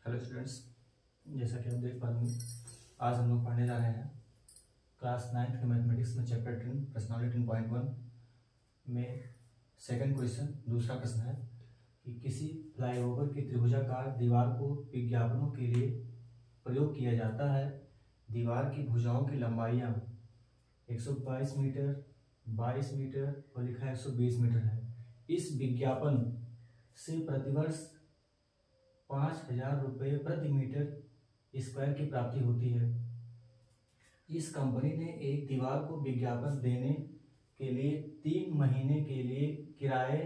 Hello students, जैसा कि आप देख पा रहे हैं आज हम लोग पढ़ने जा रहे हैं क्लास 9th के मैथमेटिक्स में चैप्टर 10 पर्सनालिटी 10.1 में सेकंड क्वेश्चन। दूसरा प्रश्न है कि किसी फ्लाईओवर की त्रिभुजाकार दीवार को विज्ञापनों के लिए प्रयोग किया जाता है। दीवार की भुजाओं की लंबाइयाँ 122 मीटर, 22 मीटर और लिखा है 120 मीटर है। इस विज्ञापन से प्रतिवर्ष 5,000 रुपये प्रति मीटर स्क्वायर की प्राप्ति होती है। इस कंपनी ने एक दीवार को विज्ञापन देने के लिए 3 महीने के लिए किराए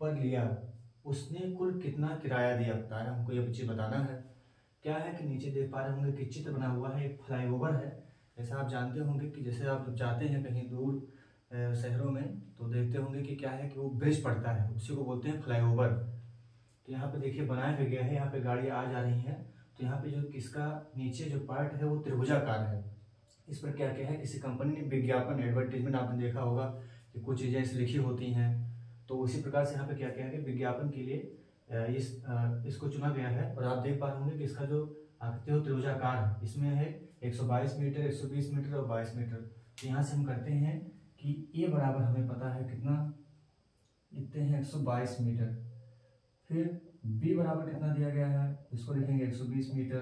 पर लिया। उसने कुल कितना किराया दिया बता रहा, हमको ये चीज बताना है। क्या है कि नीचे देख पा रहे होंगे कि चित्र बना हुआ है, एक फ्लाईओवर है। जैसा आप जानते होंगे कि जैसे आप जाते हैं कहीं दूर शहरों में तो देखते होंगे कि क्या है कि वो ब्रिज पड़ता है, उसी को बोलते हैं फ्लाईओवर। तो यहाँ पे देखिए बनाया भी गया है, यहाँ पे गाड़ी आ जा रही है। तो यहाँ पे जो किसका नीचे जो पार्ट है वो त्रिभुजाकार है। इस पर क्या क्या है, किसी कंपनी ने विज्ञापन एडवर्टीजमेंट आपने देखा होगा कि कुछ चीजें ऐसी लिखी होती हैं। तो उसी प्रकार से यहाँ पे क्या क्या है कि विज्ञापन के लिए इसको चुना गया है। और आप देख पा रहे होंगे कि इसका जो आकृति हो त्रिभुजाकार है। इसमें है 122 मीटर, 120 मीटर और 22 मीटर। तो यहाँ से हम करते हैं कि ए बराबर हमें पता है कितना, लिखते हैं 122 मीटर। फिर बी बराबर कितना दिया गया है, इसको लिखेंगे 120 मीटर।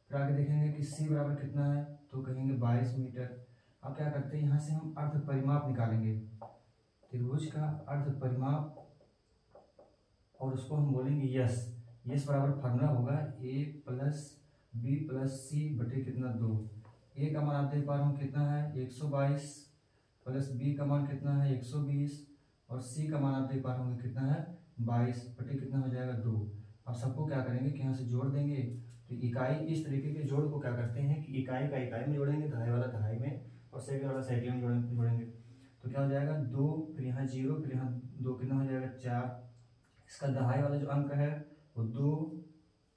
फिर आगे देखेंगे कि सी बराबर कितना है, तो कहेंगे 22 मीटर। अब क्या करते हैं, यहाँ से हम अर्ध परिमाप निकालेंगे, त्रिभुज का अर्ध परिमाप, और उसको हम बोलेंगे यस। यस बराबर फार्मूला होगा ए प्लस बी प्लस सी बटे कितना 2। ए का मान आप देख पा रहे हो कितना है 122, प्लस बी का मान कितना है 120 और सी का मान आप देख पा रहे होंगे कितना है 22 बटे कितना हो जाएगा 2। अब सबको क्या करेंगे कि यहाँ से जोड़ देंगे। तो इकाई इस तरीके के जोड़ को क्या करते हैं कि इकाई का इकाई में जोड़ेंगे, दहाई वाला दहाई में और सैकड़े वाला सैकड़े में जोड़ेंगे। तो क्या हो जाएगा 2, फिर यहाँ 0, फिर यहाँ 2 कितना हो जाएगा 4। इसका दहाई वाला जो अंक है वो 2,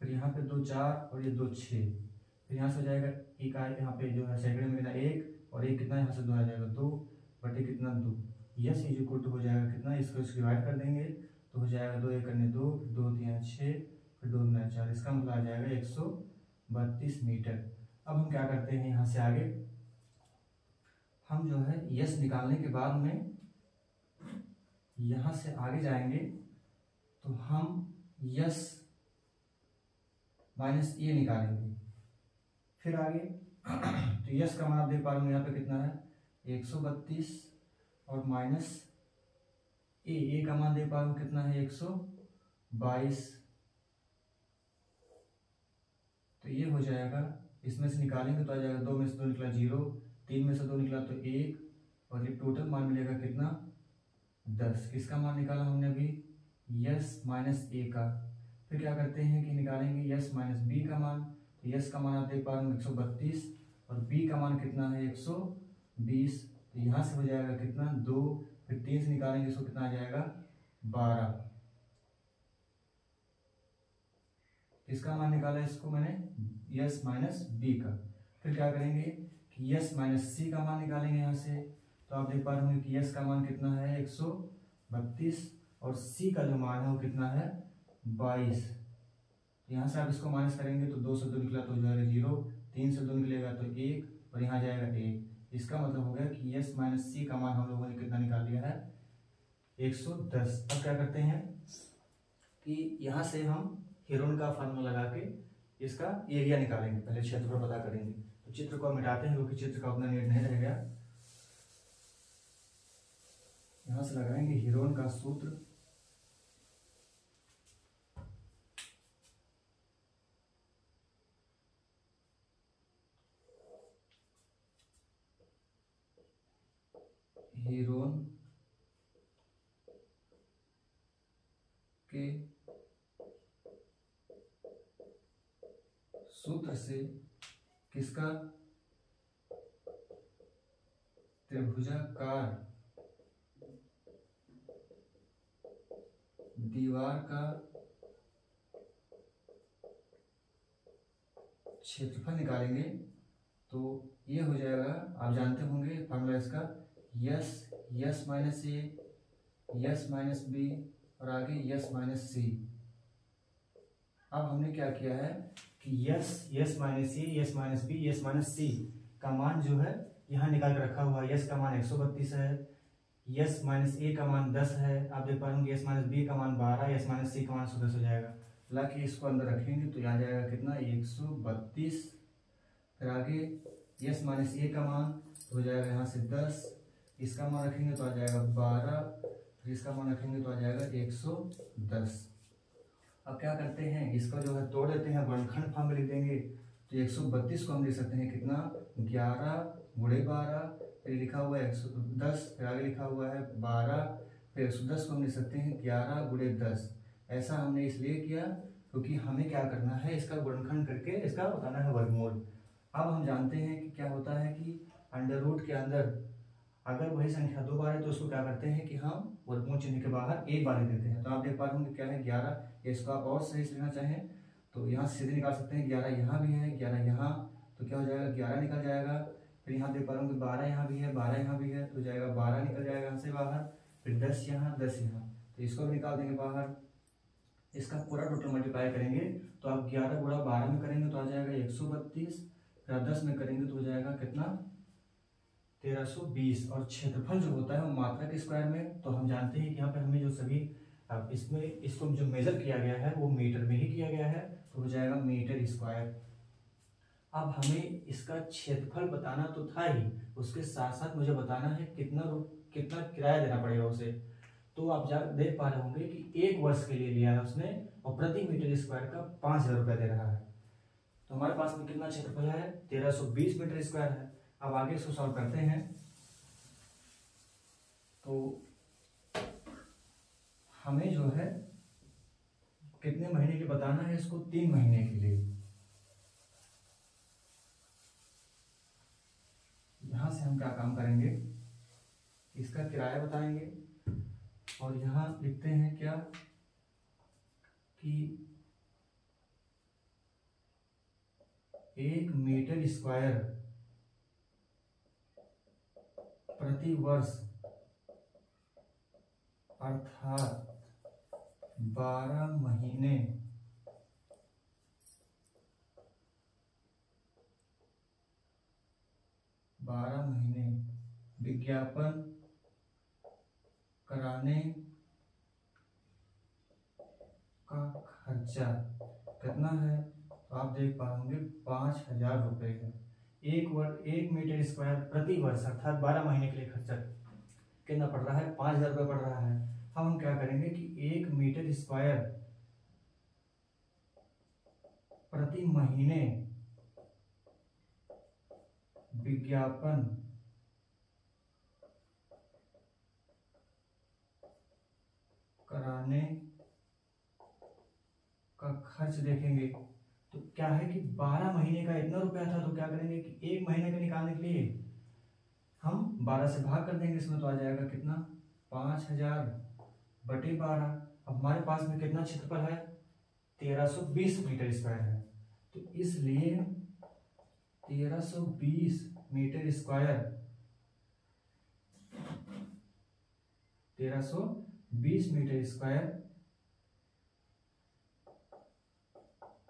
फिर यहाँ पे 2 4 और ये 2 6। फिर यहाँ से हो जाएगा इकाई, यहाँ पे जो है सैकड़े में कितना 1 और 1 कितना यहाँ से 2 आ जाएगा 2 बटे कितना 2। यस इज इक्वल टू हो जाएगा कितना, इसको डिवाइड कर देंगे तो हो जाएगा 2 1 करने 2, 2 3 6, फिर 2 9 4। इसका मतलब आ जाएगा 132 मीटर। अब हम क्या करते हैं, यहाँ से आगे हम जो है यस निकालने के बाद में यहाँ से आगे जाएंगे तो हम यस माइनस ए निकालेंगे। फिर आगे तो यस का मान आप देख पा रहे हो यहाँ पे कितना है 132 और माइनस ए का मान दे पा रहे हो कितना है 122। तो ये हो जाएगा, इसमें से निकालेंगे तो आ जाएगा 2 में से 2 निकला 0, 3 में से 2 निकला तो 1 और ये टोटल मान मिलेगा कितना 10। किसका मान निकाला हमने अभी, यस माइनस ए का। फिर क्या करते हैं कि निकालेंगे यस माइनस बी का मान। तो यस का मान आप देख पा रहे हो 132 और बी का मान कितना है 120। तो यहाँ से हो जाएगा कितना 2, फिर 3 से निकालेंगे इसको कितना आ जाएगा 12। इसका मान निकाला इसको मैंने यस माइनस बी का। फिर क्या करेंगे कि यस माइनस सी का मान निकालेंगे यहाँ से। तो आप देख पा रहे होंगे कि यस का मान कितना है 132 और सी का जो मान है वो कितना है 22। यहाँ से आप इसको माइनस करेंगे तो 2 से 2 निकला तो जो है 0, 3 से 2 निकलेगा तो 1 और यहाँ जाएगा 1। इसका मतलब हो गया कि यस माइनस सी का मान हम लोगों ने कितना निकाल लिया है 110। अब क्या करते हैं कि यहाँ से हम हेरोन का फार्मूला लगा के इसका एरिया निकालेंगे, पहले क्षेत्रफल पता करेंगे। तो चित्र को मिटाते हैं क्योंकि चित्र का उतना नीट नहीं रहेगा। यहाँ से लगाएंगे हेरोन का सूत्र। हेरोन के सूत्र से किसका, त्रिभुजाकार दीवार का क्षेत्रफल निकालेंगे। तो ये हो जाएगा, आप जानते होंगे फार्मूला इसका, yes minus a, s minus B और आगे यस माइनस सी। अब हमने क्या किया है कि s minus a, s minus b, s minus c का मान जो है यहाँ निकाल कर रखा हुआ है। यस का मान 132 है, यस माइनस ए का मान 10 है, आप देख पा रहे होंगे यस माइनस बी का मान 12, यस माइनस सी का मान 110 हो जाएगा। हालांकि इसको अंदर रखेंगे तो यहाँ जाएगा कितना 132, फिर आगे यस माइनस ए का मान तो हो जाएगा यहाँ से 10, इसका मान रखेंगे तो आ जाएगा 12, फिर इसका मान रखेंगे तो आ जाएगा 110। अब क्या करते हैं, इसका जो है तोड़ देते हैं, गुणनखंड फॉर्म में लिख देंगे। तो 132 को हम लिख सकते हैं कितना 11 गुणे 12, फिर लिखा हुआ है 110, फिर आगे लिखा हुआ है 12, फिर 110 को हम लिख सकते हैं 11 गुणे 10। ऐसा हमने इसलिए किया क्योंकि हमें क्या करना है, इसका गुणनखंड करके इसका बताना है वर्गमूल। अब हम जानते हैं कि क्या होता है कि अंडर रूट के अंदर अगर वही संख्या 2 बार है तो उसको क्या करते हैं कि हम वर्गमूल चिन्ह के बाहर 1 बार देते हैं। तो आप देख पा रहे होंगे क्या है 11, इसको आप और सही से लिखना चाहें तो यहाँ से सीधे निकाल सकते हैं, 11 यहाँ भी है, 11 यहाँ, तो क्या हो जाएगा 11 निकल जाएगा। फिर यहाँ देख पा रहे होंगे 12 यहाँ भी है, 12 यहाँ भी है, तो जाएगा 12 निकल जाएगा यहाँ से बाहर, फिर 10 यहाँ, 10 यहाँ, तो इसको भी निकाल देंगे बाहर। इसका पूरा टोटल मल्टीप्लाई करेंगे तो आप 11 गुणा 12 में करेंगे तो आ जाएगा 132, फिर 10 में करेंगे तो हो जाएगा कितना 1320। और क्षेत्रफल जो होता है वो मात्रा के स्क्वायर में, तो हम जानते हैं कि यहाँ पे हमें जो सभी इसमें इसको जो मेजर किया गया है वो मीटर में ही किया गया है, तो हो जाएगा मीटर स्क्वायर। अब हमें इसका क्षेत्रफल बताना तो था ही, उसके साथ साथ मुझे बताना है कितना किराया देना पड़ेगा उसे। तो आप देख पा रहे होंगे कि 1 वर्ष के लिए लिया है उसने और प्रति मीटर स्क्वायर का 5000 रुपया दे रहा है। तो हमारे पास में कितना क्षेत्रफल है 1320 मीटर स्क्वायर है। अब आगे इसको सॉल्व करते हैं तो हमें जो है कितने महीने के बताना है इसको, 3 महीने के लिए। यहां से हम क्या काम करेंगे, इसका किराया बताएंगे और यहां लिखते हैं क्या कि 1 मीटर स्क्वायर प्रति वर्ष अर्थात 12 महीने विज्ञापन कराने का खर्चा कितना है, तो आप देख पाओगे 5000 रुपये है। 1 मीटर स्क्वायर प्रति वर्ष अर्थात 12 महीने के लिए खर्चा कितना पड़ रहा है 5000 रुपये पड़ रहा है। हम क्या करेंगे कि 1 मीटर स्क्वायर प्रति महीने विज्ञापन कराने का खर्च देखेंगे। तो क्या है कि 12 महीने का इतना रुपया था, तो क्या करेंगे कि 1 महीने का निकालने के लिए हम 12 से भाग कर देंगे इसमें, तो आ जाएगा कितना 5000 बटे 12। अब हमारे पास में कितना क्षेत्रफल है 1320 मीटर स्क्वायर है, तो इसलिए 1320 मीटर स्क्वायर 1320 मीटर स्क्वायर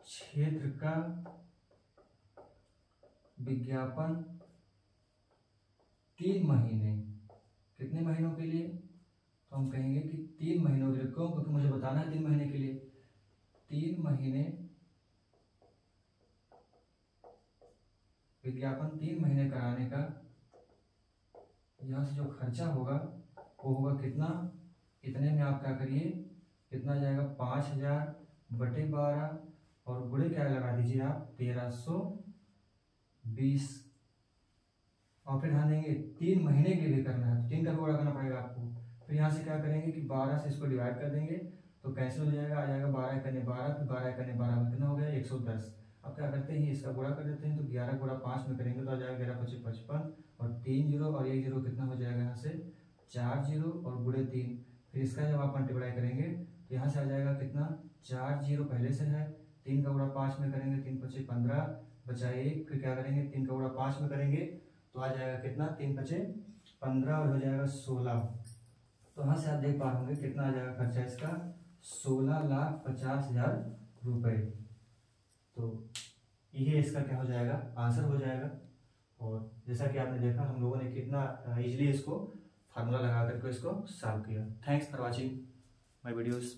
क्षेत्र का विज्ञापन 3 महीने, कितने महीनों के लिए, तो हम कहेंगे कि 3 महीनों के लिए। क्यों, क्योंकि मुझे बताना है 3 महीने के लिए। 3 महीने विज्ञापन 3 महीने कराने का यहाँ से जो खर्चा होगा वो होगा कितना, इतने में आप क्या करिए कितना जाएगा 5000 बटे 12 और गुणे क्या लगा दीजिए आप 1320 और फिर ध्यान देंगे 3 महीने के लिए करना है तो 3 का गुणा करना पड़ेगा आपको। फिर यहाँ से क्या करेंगे कि 12 से इसको डिवाइड कर देंगे तो कैंसिल हो जाएगा, आ जाएगा 12 एकने 12, फिर 12 एकने 12 में कितना हो गया 110। अब क्या करते हैं इसका गुणा कर देते हैं, तो 11 गुणा 5 में करेंगे तो आ जाएगा 11 × 5 = 55 और 3 जीरो और 1 जीरो कितना हो जाएगा यहाँ से 4 जीरो और गुणे 3। फिर इसका जब आप मल्टीप्लाई करेंगे तो यहाँ से आ जाएगा कितना 4 जीरो पहले से है, 3 का गुणा 5 में करेंगे 3 × 5 = 15 बचा 1, फिर क्या करेंगे 3 का गुणा 5 में करेंगे तो आ जाएगा कितना 3 × 5 = 15 और हो जाएगा 16। तो यहाँ से आप देख पा होंगे कितना आ जाएगा खर्चा इसका 16,50,000 रुपए। तो ये इसका क्या हो जाएगा, आंसर हो जाएगा। और जैसा कि आपने देखा हम लोगों ने कितना इजीली इसको फार्मूला लगा करके इसको सॉल्व किया। Thanks for watching my videos.